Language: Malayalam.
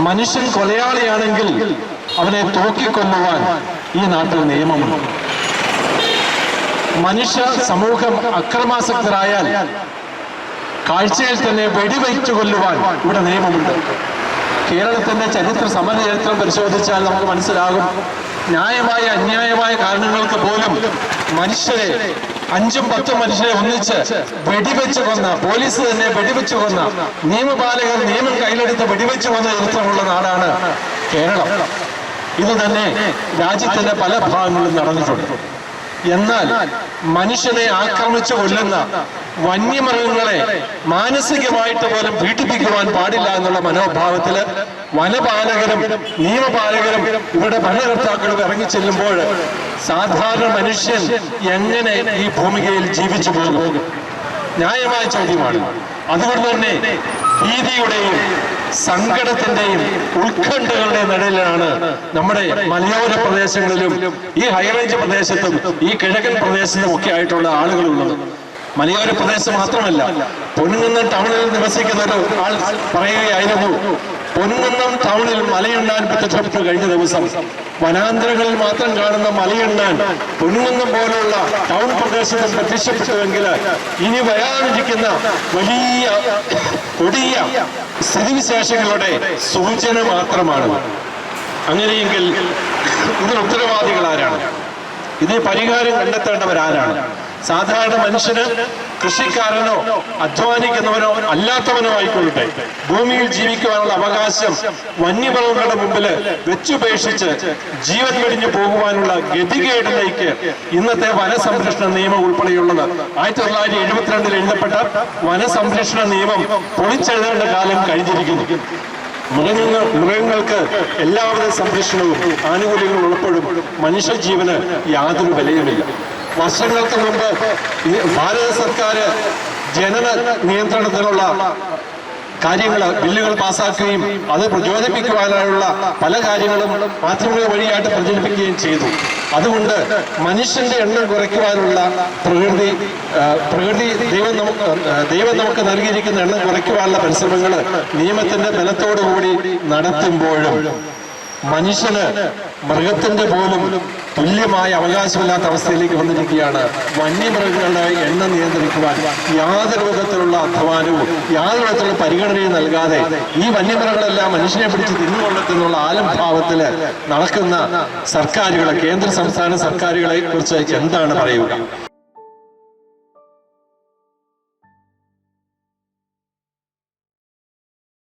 മനുഷ്യൻ കൊലയാളിയാണെങ്കിൽ അവനെ തൂക്കിക്കൊല്ലുവാൻ ഈ നാട്ടിൽ നിയമമുണ്ട്. മനുഷ്യ സമൂഹം അക്രമാസക്തരായാൽ കാഴ്ചയിൽ തന്നെ വെടിവെച്ചു കൊല്ലുവാൻ ഇവിടെ നിയമമുണ്ട്. കേരളത്തിന്റെ സമചരിത്രം പരിശോധിച്ചാൽ നമുക്ക് മനസ്സിലാകും, ന്യായമായ അന്യായമായ കാരണങ്ങൾക്ക് പോലും മനുഷ്യരെ 5-10 മനുഷ്യരെ ഒന്നിച്ച് വെടിവെച്ച് കൊന്ന, പോലീസ് തന്നെ വെടിവെച്ച് കൊന്ന, നിയമപാലകർ നിയമം കയ്യിലെടുത്ത് വെടിവെച്ച് കൊന്ന ചരിത്രമുള്ള നാടാണ് കേരളം. ഇത് തന്നെ രാജ്യത്തിന്റെ പല ഭാഗങ്ങളിലും നടന്നിട്ടുണ്ട്. എന്നാൽ മനുഷ്യനെ ആക്രമിച്ചു കൊല്ലുന്ന വന്യമൃഗങ്ങളെ മാനസികമായിട്ട് പോലും പീഡിപ്പിക്കുവാൻ പാടില്ല എന്നുള്ള മനോഭാവത്തില് വനപാലകരും നിയമപാലകരും ഇവിടെ ഭരണകർത്താക്കളും ഇറങ്ങിച്ചെല്ലുമ്പോൾ സാധാരണ മനുഷ്യൻ എങ്ങനെ ഈ ഭൂമികയിൽ ജീവിച്ചു പോകും? ന്യായമായ ചോദ്യമാണ്. അതുകൊണ്ട് തന്നെ ഭീതിയുടെയും സങ്കടത്തിന്റെയും ഉത്കണ്ഠകളുടെയും നിഴലിലാണ് നമ്മുടെ മലയോര പ്രദേശങ്ങളിലും ഈ ഹൈറേഞ്ച് പ്രദേശത്തും ഈ കിഴക്കൻ പ്രദേശത്തും ഒക്കെ ആയിട്ടുള്ള ആളുകളുള്ളത്. മലയോര പ്രദേശം മാത്രമല്ല, പൊൻകുന്നം ടൗണിൽ നിവസിക്കുന്ന ഒരു ആൾ പറയുകയായിരുന്നു, പൊൻകുന്നം ടൗണിൽ മലയുണ്ണാൻ പ്രത്യക്ഷപ്പെട്ടു കഴിഞ്ഞ ദിവസം. വനാന്തരങ്ങളിൽ മാത്രം കാണുന്ന മലയുണ്ണാൻ പൊൻകുന്നം പോലുള്ള ടൗൺ പ്രദേശത്ത് പ്രത്യക്ഷപ്പെട്ടുവെങ്കിൽ ഇനി വരാനിരിക്കുന്ന വലിയ കൊടിയ സ്ഥിതിവിശേഷങ്ങളുടെ സൂചന മാത്രമാണ്. അങ്ങനെയെങ്കിൽ ഇതിന് ഉത്തരവാദികൾ ആരാണ്? ഇതിന് പരിഹാരം കണ്ടെത്തേണ്ടവരാരാണ്? സാധാരണ മനുഷ്യന്, കൃഷിക്കാരനോ അധ്വാനിക്കുന്നവനോ അല്ലാത്തവനോ ആയിക്കൊള്ളട്ടെ, ഭൂമിയിൽ ജീവിക്കുവാനുള്ള അവകാശം വന്യമൃഗങ്ങളുടെ മുമ്പിൽ വെച്ചുപേക്ഷിച്ച് ജീവൻ വെടിഞ്ഞു പോകുവാനുള്ള ഗതികേടിലേക്ക് ഇന്നത്തെ വനസംരക്ഷണ നിയമം ഉൾപ്പെടെയുള്ളത് 1972 എഴുതപ്പെട്ട വനസംരക്ഷണ നിയമം പൊളിച്ചെഴുതേണ്ട കാലം കഴിഞ്ഞിരിക്കുന്നു. മൃഗങ്ങൾക്ക് എല്ലാവിധ സംരക്ഷണവും ആനുകൂല്യങ്ങളും ഉള്ളപ്പോഴും മനുഷ്യജീവന് യാതൊരു വിലയുമില്ല. വർഷങ്ങൾക്ക് മുമ്പ് ഭാരത സർക്കാർ ജനന നിയന്ത്രണത്തിനുള്ള ബില്ലുകൾ പാസാക്കുകയും അത് പ്രചോദിപ്പിക്കുവാനുള്ള പല കാര്യങ്ങളും മാധ്യമങ്ങൾ വഴിയായിട്ട് പ്രചരിപ്പിക്കുകയും ചെയ്തു. അതുകൊണ്ട് മനുഷ്യന്റെ എണ്ണം കുറയ്ക്കുവാനുള്ള പ്രകൃതി ദൈവം നമുക്ക് നൽകിയിരിക്കുന്ന എണ്ണം കുറയ്ക്കുവാനുള്ള പരിശ്രമങ്ങൾ നിയമത്തിന്റെ ബലത്തോടുകൂടി നടത്തുമ്പോഴും മനുഷ്യന് മൃഗത്തിന്റെ പോലും തുല്യമായ അവകാശമില്ലാത്ത അവസ്ഥയിലേക്ക് വന്നിരിക്കുകയാണ്. വന്യമൃഗങ്ങളുടെ എണ്ണം നിയന്ത്രിക്കുവാൻ യാതൊരു വിധത്തിലുള്ള അധ്വാനവും യാതൊരു വിധത്തിലുള്ള പരിഗണനയും നൽകാതെ ഈ വന്യമൃഗങ്ങളെല്ലാം മനുഷ്യനെ പിടിച്ച് തിന്നുകൊള്ളെന്നുള്ള ആലംഭാവത്തില് നടക്കുന്ന സർക്കാരുകളെ, കേന്ദ്ര സംസ്ഥാന സർക്കാരുകളെ കുറിച്ച് എന്താണ് പറയുക?